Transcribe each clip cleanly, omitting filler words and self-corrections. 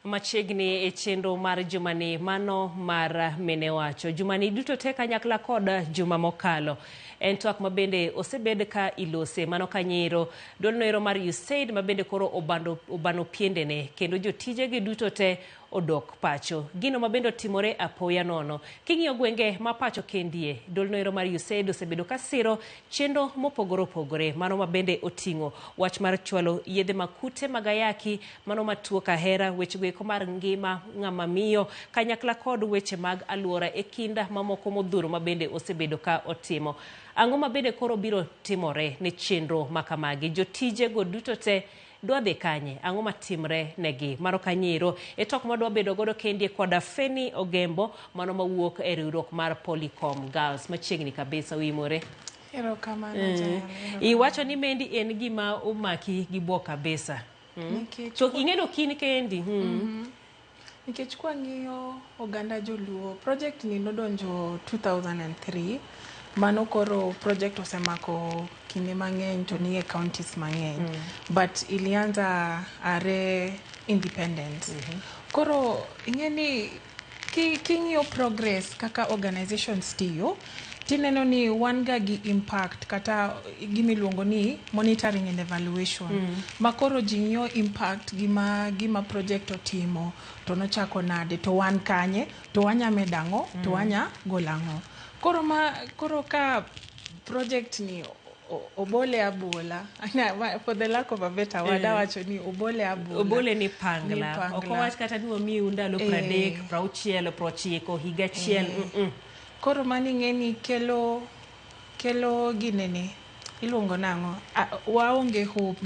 Machiegni e chenro mar jumani mano mar Menewacho. Jumani duto te kanyakla kod juma mokalo. En twak mabende osebed ka ilose mano kanyiro. Duolno ero mar USAID mabende koro obano piendene. Kendo jotije gi duto te odok pacho. Gino mabende timore apoya nono. King'iyo gwenge ma pacho kendie. Duolno ero mar USAID osebedo kasiro chenro mopogore opogore. Mano mabende oting'o wach mar chwalo yedhe makute magayaki. Mano matuo kahera weche go mar ngima ng'ama miyo kanyakla kod weche mag aluora e kinda mamoko modhuro mabende osebedo ka otimo. Ang'o mabende koro biro timore ne chenro makamagi. Jotije go duto te dwa dhi kanye, ang'o matimre negi. Maro kanyiro e tok madwa bedo godo kendie koda Feni Ogembo mano mawuok e riwruok mar Polycom Girls machiegni kabisa wimore. Iwacho ni mendi en gima omaki gi buok kabisa. So ing'edo kin kendi. Nikech kwa ng'iyo oganda joluo, project ni nodonjo 2003, mano koro project osemako kinde mang'eny to nie counties mang'eny. But ilianza are independent. Koro ing'eni king'iyo progress kaka organizations tiyo, tineno ni wan ga gi impact kata gimiluongo ni monitoring and evaluation. Makoro jing'iyo impact gima project otimo, to nochako nade, to wan kanye, to wanya medango, to wanya golango. Koro ka project ni obole abola, for the lack of a better word, wacho ni obole abola. Obole ni pangla. Oko wach kata ni wami undalo 30, 60, 90 higa achiel. Koro mani ng'eni kelo ginene iluongo nang'o, waonge hope,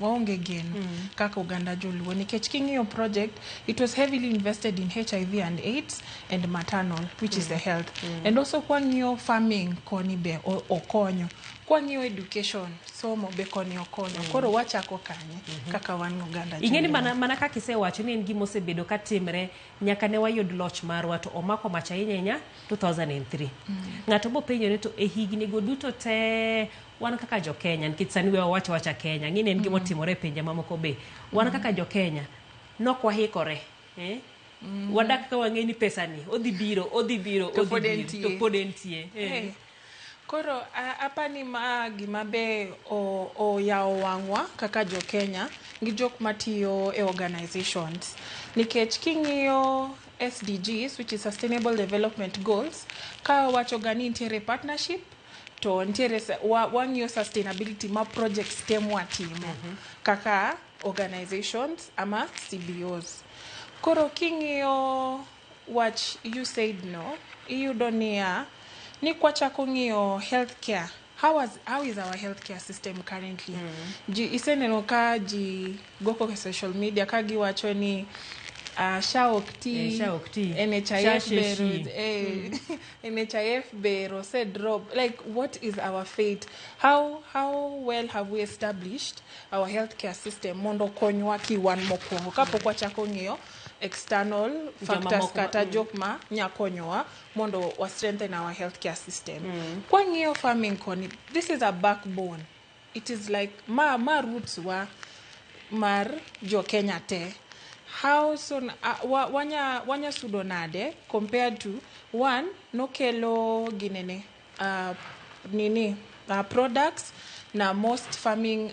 waonge geno kaka oganda joluo. Nikech king'iyo project, it was heavily invested in HIV and AIDS and maternal, which is the health. And also kwa ng'iyo farming koni be okonyo. Kwa ng'iyo education, somo be koni okonyo. Koro wachako kanye kaka wan oganda joluo. Ing'eni mana kaka isewacho ni en gima osebedo katimre nyaka ne wayud loch marwa to omako mach ahinya 2003. Ng'ato bopenjo ni to e higni go duto te wan kaka jo Kenya, nikech sani we wacha Kenya, ng'ini en gima otimore e pinje mamoko be. Wan kaka jo Kenya nok wahikore. Wadak ka wang'eni pesa ni odhi biro to pod entie. Koro apani gima be oyawo wang'wa kaka jo Kenya gi jok matiyo e organizations. Nikech king'iyo SDGs, which is Sustainable Development Goals, ka wacho gani nitiere partnership, to nitiere wang'iyo sustainability ma projects temo atimo kaka organizations ama CBOs. Koro king'iyo wach USAID no, iyudo ni kwa chako ng'iyo healthcare. How is our healthcare system currently? Iseneno ka ji goko ke social media ka giwacho ni SHA ok ti, NHIF bero se drop. Like, what is our fate? How well have we established our healthcare system mondo konywa ki wan mokwongo kapok wachako ng'iyo external factors kata jok ma nyakonyowa mondo wa strengthen our healthcare system. Kwa ng'iyo farming koni, this is a backbone. It is like roots wa mar jo Kenya te. How soon wanya sudo nade compared to one no kelo ginene products na most farming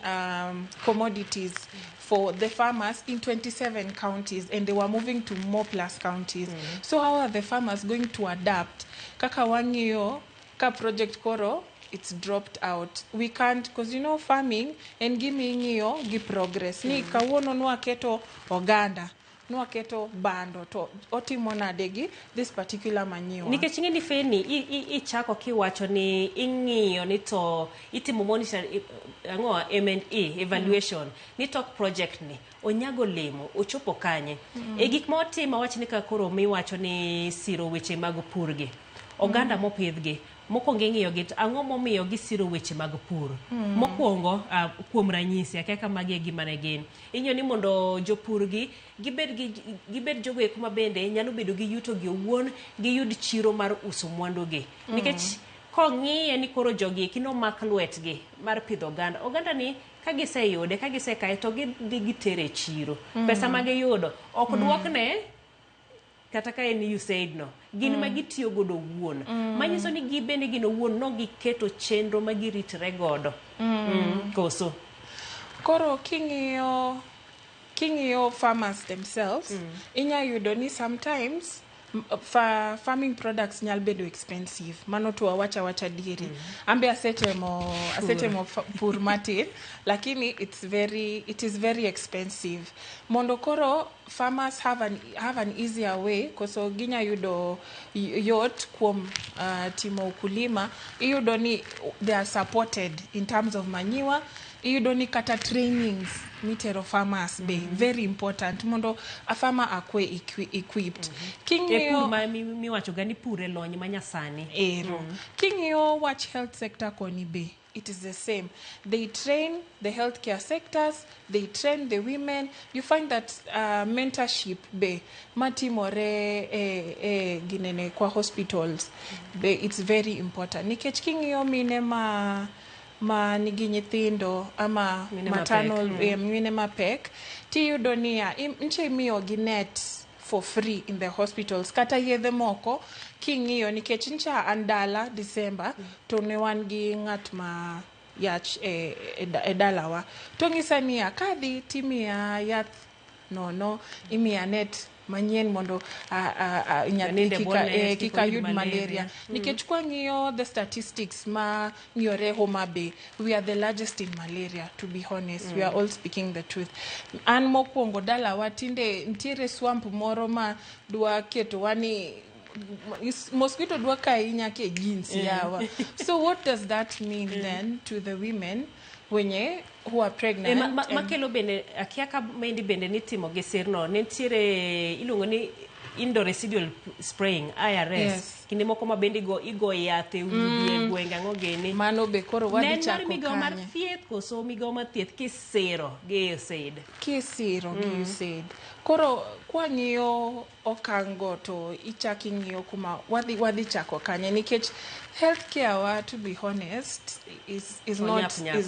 commodities for the farmers in 27 counties, and they were moving to more plus counties. So how are the farmers going to adapt? Kaka wang'iyo ka project koro it's dropped out. We can't, because farming and gimi ng'iyo gi progress. Ni kawuono nwaketo oganda, nwaketo bando, to otimo nadegi this particular manure. Nikech ing'eni Feni, ichako kiwacho ni ing'iyo ni to itimo monitor M&E evaluation ni tok project ni onyago lemo ochopo kanye. E gik ma otimo wach ni ka koro miwacho ni siro weche mag purgi. Oganda mopidhgi mokwongo ing'iyo gi ang'o momiyo gisiro weche mag pur. Mokwongo kuom ranyisi akeka magi gima ne gin. Ing'iyo ni mondo jopurgi gibed jogo eko mabende nyalo bedo gi yuto gi owuon giyud chiro mar uso mwandu gi. Nikech kong'iye ni koro jogi kino mak lwetgi mar pidho oganda ni ka giseyude ka gisekae to gidhi gitere chiro pesa ma giyudo ok duokne kata ka en USAID no gin ma gitiyo godo wuon manyiso ni gibende gino wuon no giketo chenro ma giritre godo koso koro king'iyo farmers themselves inya yudo ni sometimes farming products nyal bedo expensive mano to wacha dieri ambe asetemo pur matin lakini it is very expensive mondo koro farmers have an easier way koso ginya yudo yot kuom timo ukulima iyudo ni they are supported in terms of manure iyudo ni kata trainings mitero farmers be very important mondo a farmer akwe equipped king'iyo miwacho gani pure lony manyasani king'iyo wach health sector koni be it is the same. They train the healthcare sectors, they train the women. You find that mentorship be matimore ginene kwa hospitals be it's very important. Nikech king'iyo mine ma nigi nyithindo ama maternal mine mapek tiyudo niya nche imiyo gi net for free in the hospitals kata yedhe moko king'iyo nikech ncha andala December to ne wan gi ng'at ma yach e dalawa to ng'isa niya kadhi timiya yath nono imiya net manyien mondo kika yud malaria nikech kwa ng'iyo the statistics ma ng'iyore Homa Bay we are the largest in malaria to be honest we are all speaking the truth an mokwongo dalawa tinde ntiere swamp moro ma dwa keto wani mosquito dwa kainya ke jeans yawa so what does that mean then to the women wenye who are pregnant makelo bende akiaka mendi bende nitimo geserno nentiere iluongo ni indoresidual spraying IRS kinde moko ma bende igo yath e udi gwenge ng'ogeni mano be koro wadhi chako kanye migawo mar thieth koso migawo mar thieth kisiro gi USAID gi USAID koro kwang'iyo okango to ichaki ng'iyo kuma wadhi chako kanye nikech healthcare wa to be honest is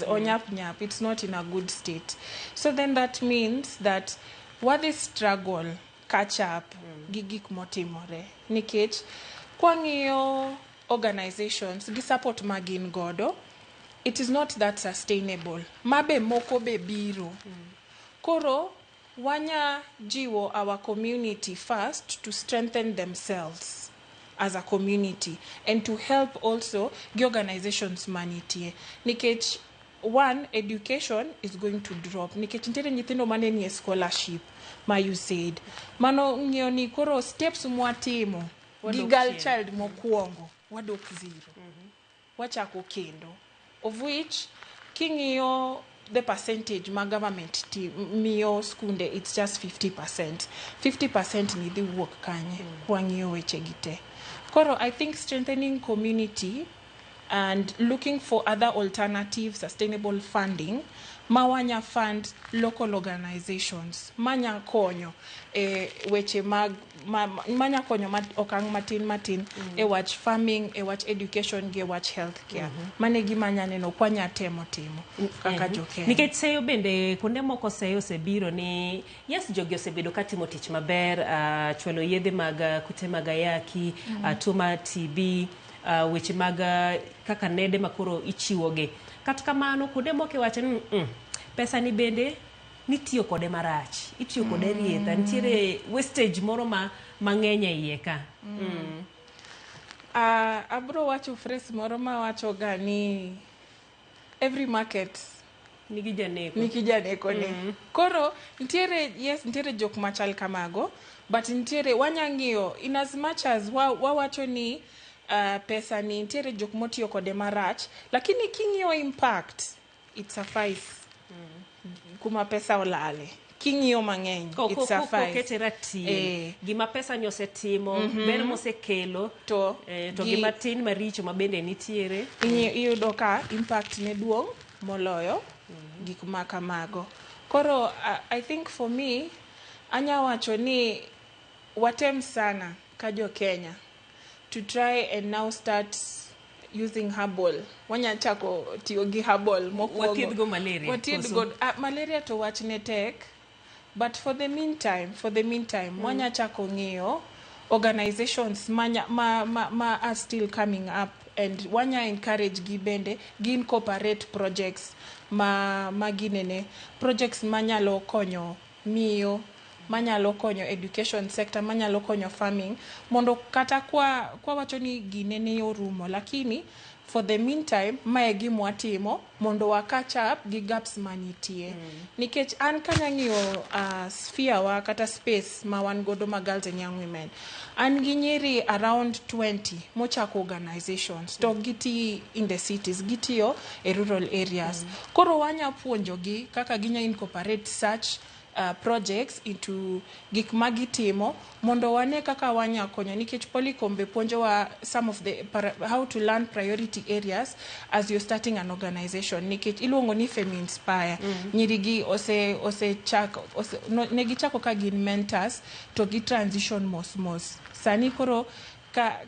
onyap nyap it's not in a good state so then that means that wadhi struggle catch up gi gik motimore nikech kwang'iyo organizations gi support magin godo it is not that sustainable mabe moko be biro koro wanya jiwo our community first to strengthen themselves as a community and to help also the organizations manitie nikech one education is going to drop nikech ntiere nyithindo mane nie scholarship ma USAID mano ng'iyo ni koro steps mwatimo gi girl child mokwongo wadok zero wachako kendo of which king'iyo the percentage ma government miyo skunde it's just 50% ni dhi wuok kanye kwang'iyo weche gite koro I think strengthening community and looking for other alternative sustainable funding mawanya fund local organizations manya konyo weche manya konyo okang matin e wach farming e wach education ge wach healthcare mane gimanya neno kwanya timo kaka jokenya nikech seyo bende kuonde moko seyo osebiro ni yes jogi osebedo katimo tich maber chwalo yedhe mag kute mag ayaki tuma TB weche mag kaka nede makoro ichiwoge kata kamano kuonde moko wacho ni pesa ni bende nitiyo kode marach itiyo kode rietha nitiere wastage moro mang'eny e iye ka abro wacho phrase moro ma wacho ga ni every market nigi janeko ne koro nitiere jok machal kamago but nitiere wanyang'iyo in as much as wawacho ni pesa ni nitiere jok motiyo kode marach lakini king'iyo impact it suffice kuma pesa olale king'iyo mang'eny it suffice gima pesa ni osetimo ber mosekelo to gima tin maricho ma bende nitiere iyudo ka impact ne duong' moloyo gik makamago koro I think for me anya wacho ni watem sana ka jo Kenya to try and now start using herbal. Wanya chako tiyogi herbal mokwongo. Wathiedh go malaria. Wathiedh go malaria to wachne tek. But for the meantime, wanya chako ng'iyo organizations ma are still coming up, and wanya encourage gi bende gi incorporate projects ginene projects manyalo konyo miyo, manyalo konyo education sector, manyalo konyo farming, mondo kata kwa wacho ni ginene yorumo, lakini for the meantime mae gimwatimo mondo catch up gi gaps manitie. Nikech an kanyang'iyo sphere wa kata space ma wan godo ma girls and young women, an gi nyiri around 20 mochako organizations to giti in the cities, gitiyo e rural areas. Koro wanya puonjogi kaka ginya incorporate such projects into gik magitimo mondo wane kaka wanya konyo, nikech Polycom be puonjowa some of the how to learn priority areas as you're starting an organization, nikech iluongo ni Femi-Inspire. Nyirigi negi chako ka gin mentors to gi transition mos sani koro ka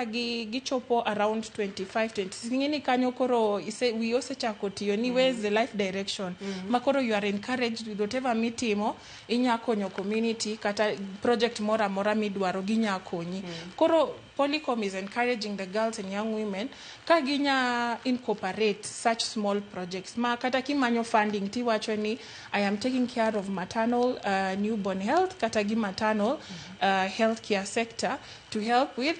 gichopo around 25-26 ngini kanyo koro we also chako tiyo ni where's the life direction. Makoro you are encouraged with whatever mitimo inya konyo community kata project mora midwaro ginya konyi. Koro Polycom is encouraging the girls and young women ka ginya incorporate such small projects. Ma kata kimanyo funding tiwacho ni I am taking care of maternal newborn health kata gi maternal healthcare sector to help with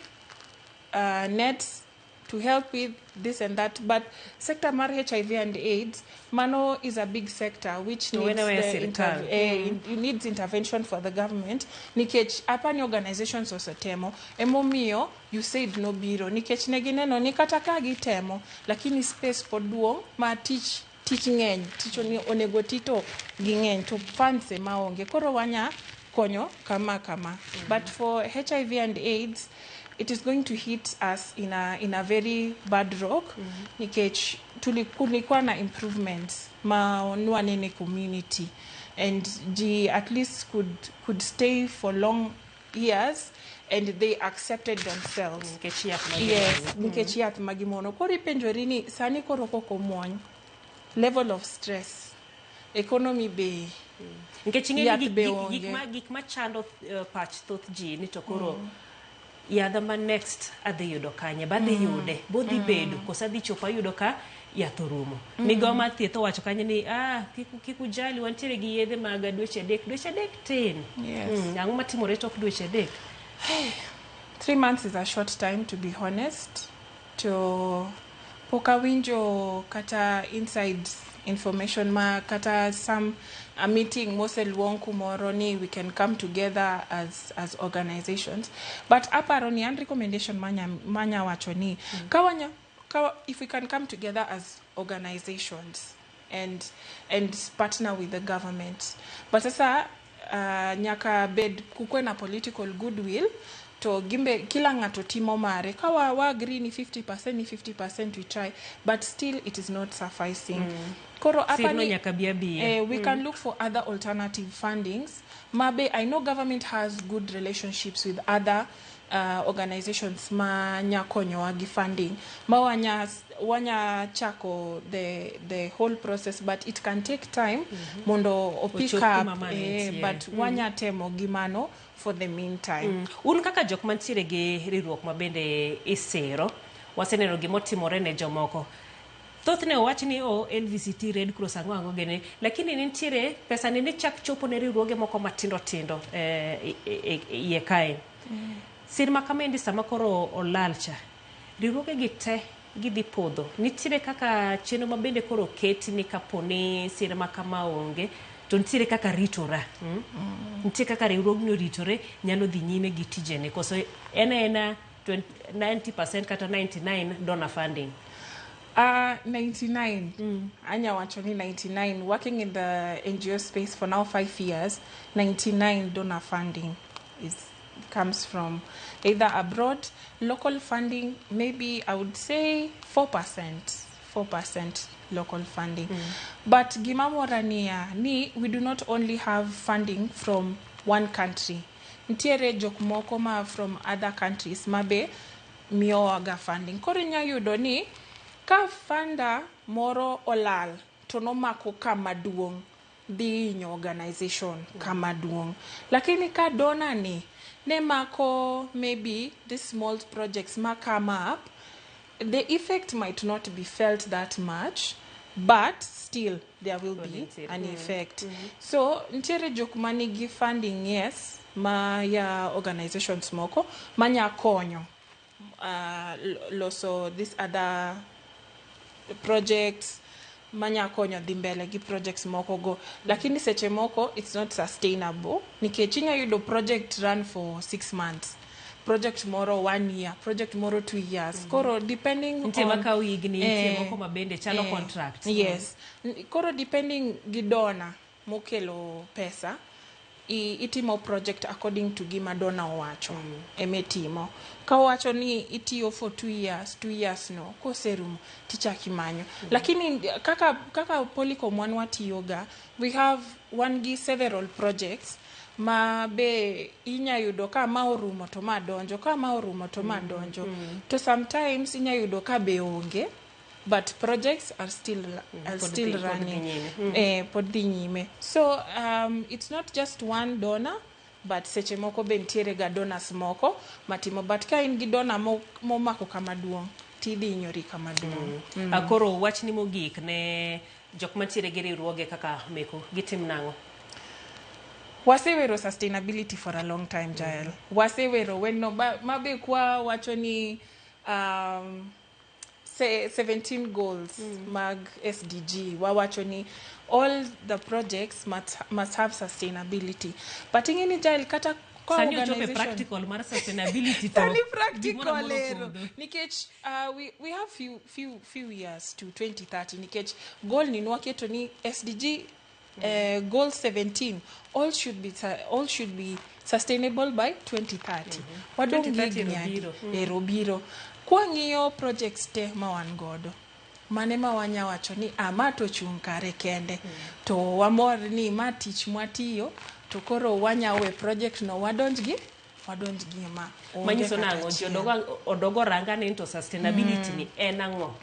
nets, to help with this and that. But sector mar HIV and AIDS, mano is a big sector which needs needs intervention for the government. Nikech apani organizations also temo emomiyo you said no biro, nikech negineno ni kata ka gitemo lakini space poduong ma teach ng'eny, teach onego tito ging'eny to funds maonge, koro wanya konyo kama. But for HIV and AIDS, it is going to hit us in a very bad rock. Nikech tulikuwa na improvements maonwa nene community, and G at least could stay for long years and they accepted themselves. Nikech yath magimono. Kori penjorini sani koro koko mwany. Level of stress, economy be nikech gik machando pach thoth ji ni to koro yadha ma next adhi yudo kanye badhi yude bodhi bedo kosa dhi chopa yudo ka yath orumo. Migawo mar thieth owacho kanye ni kikujali wantiere gi yedhe mag dweche adek tin. Ang'o matimore tok dweche adek? 3 months is a short time, to be honest. To poka winjo kata inside information ma kata some a meeting mosel won kumoro ni we can come together as organizations, but aparoni and recommendation manya wacho ni if we can come together as organizations and partner with the government, but sasa nyaka bed kukwe na political goodwill to gimbe kila ngato timo mare ka wa agree ni 50% we try, but still it is not sufficing. Koro apani we can look for other alternative fundings. Mabe I know government has good relationships with other organizations ma nyakonyo agi funding ma wanya chako the whole process, but it can take time mondo pick up but wanya temo gimano for the meantime. Un kaka jok mantiere gi riwruok mabende isero waseneno gimotimore ne jomoko thothne owach ni LVCT Red Cross ang'o gene, lakini nitiere pesa ni chak chopo ne riwruoge moko matindo iye kae. Sir makamendi sama koro olalcha riwruoge gi te gidhi podho, nitiere kaka cheno mabende koro keti ni kaponi sir makama onge to nitiere kaka ritora. Nitiere kaka riwruogno ritore nyalo dhi nyime gi tijene koso ena 90% kata 99 donor funding. 99. Anya wachoni 99. Working in the NGO space for now 5 years, 99 donor funding comes from either abroad, local funding, maybe I would say 4% local funding. But gimamorania ni we do not only have funding from one country. Ntiere jok moko ma from other countries mabe miyowaga funding. Koro inya yudo ni ka fanda moro olal to nomako kama duong' dhi hinyo organization kama duong'. Lakini ka donor ni ne mako maybe these small projects ma come up, the effect might not be felt that much, but still there will be an effect. So ntiere jok manigi funding, yes, ma ya organizations moko manya konyo loso this other projects, manya konyo dhi mbele gi projects moko go, lakini seche moko it's not sustainable nikech inya yudo project run for 6 months, project moro 1 year, project moro 2 years. Koro depending on maka wigni moko mabende chalo contract. Yes. Koro depending gi donor mokelo pesa, itimo project according to gima donor owacho emetimo. Ka owacho ni itiyo for 2 years no koserumo tichaki manyo. Lakini kaka Polycom wan watiyoga, we have one gi several projects ma be inya yudo ka ma orumo to ma donjo, ka ma orumo to ma donjo. To sometimes inya yudo ka be onge, but projects are still running pod dhi nyime. So it's not just one donor, but seche moko be ntiere ga donors moko matimo, but ka in gi donor momako kama duong' tidhi nyori kama duong'. Akoro wachni mogik ne jok mantiere gi riwruoge kaka meko gitim nang'o? Wasewero sustainability for a long time, Jael. Wasewero when no mabe kwa wacho ni 17 goals mag SDG, wawacho ni all the projects must have sustainability. But ingeni Jael kata kwa organization practical mar sustainability to ni practical ero nikech we have few years to 2030 nikech goal ni nwaketo ni SDG goal 17 all should be sustainable by 2030. Wadongi robiro kwa ngiyo projects te ma wan godo, mane ma wanya wacho ni ama to chung kare kende to wamor ni ma tich mwatiyo to koro wanya we project no wadonjgi ma manyiso nango odogo ranga ni to sustainability ni enango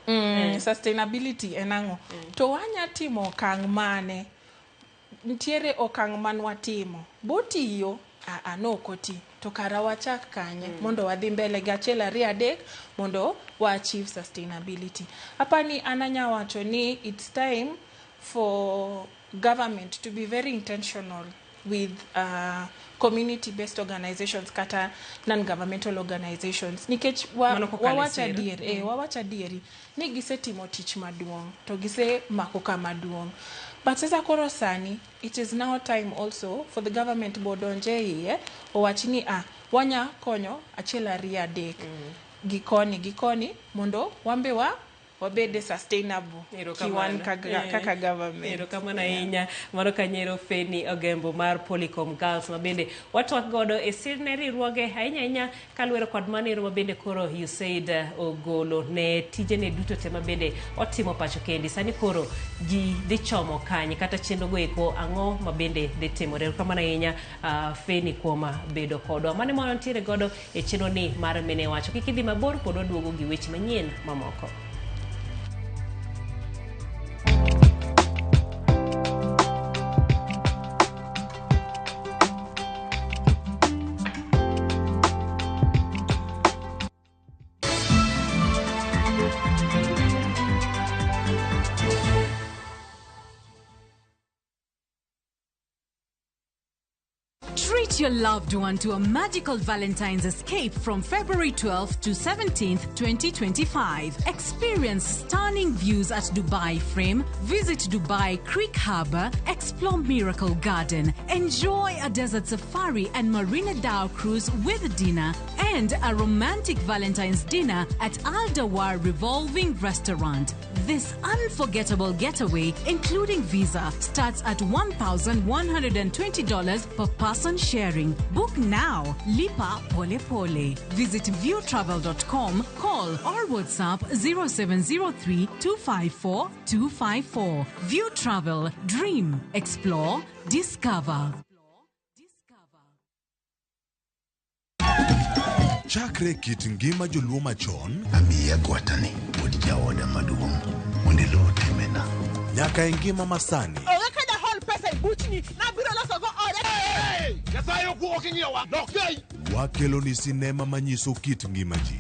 sustainability enango to wanya timo okang' mane, ntiere okang' manwa timo botiyo no koti to kara wachak kanye mondo wadhi mbele gi 1 2 3 mondo wa achieve sustainability. Apani ananya wacho ni it's time for government to be very intentional with community based organizations kata non governmental organizations nikech wawacha dieri ni gisetimo tich maduong' to gise mako kama duong'. But sasa koro sani, it is now time also for the government bodonje hiye owachni wanya konyo 1 2 3 gikoni mondo wambe wabede sustainable kiwan kaka government. Erokamano ahinya mano kanyero Feni Ogembo mar Polycom Girls mabende watwak godo e sirne riwruoge ahinya kaluwore kod manero mabende koro USAID ogolo ne tijene duto te mabende otimo pacho kendi. Sani koro ji dhi chomo kanye kata chenro go eko ang'o mabende dhi timore. Erokamano ahinya Feni kuom bedo kodwa. Mane ma ntiere godo e chenro ni mar mene wacho. Kik idhi mabor pod waduogo gi weche manyien mamoko. Treat your loved one to a magical Valentine's escape from February 12th to 17th, 2025. Experience stunning views at Dubai Frame, visit Dubai Creek Harbour, explore Miracle Garden, enjoy a desert safari and Marina Dow cruise with dinner, and a romantic Valentine's dinner at Al Dawar Revolving Restaurant. This unforgettable getaway, including visa, starts at $1,120 per person sharing. Book now. Lipa Pole Pole. Visit viewtravel.com, call or WhatsApp 0703 254 254. View Travel. Dream. Explore. Discover. chakre kit ngima joluo machon amiya gwatani wodi jaoda maduong' mondo iluw timena nyaka ngima masani. Wakelo ni sinema manyiso kit ngima ji.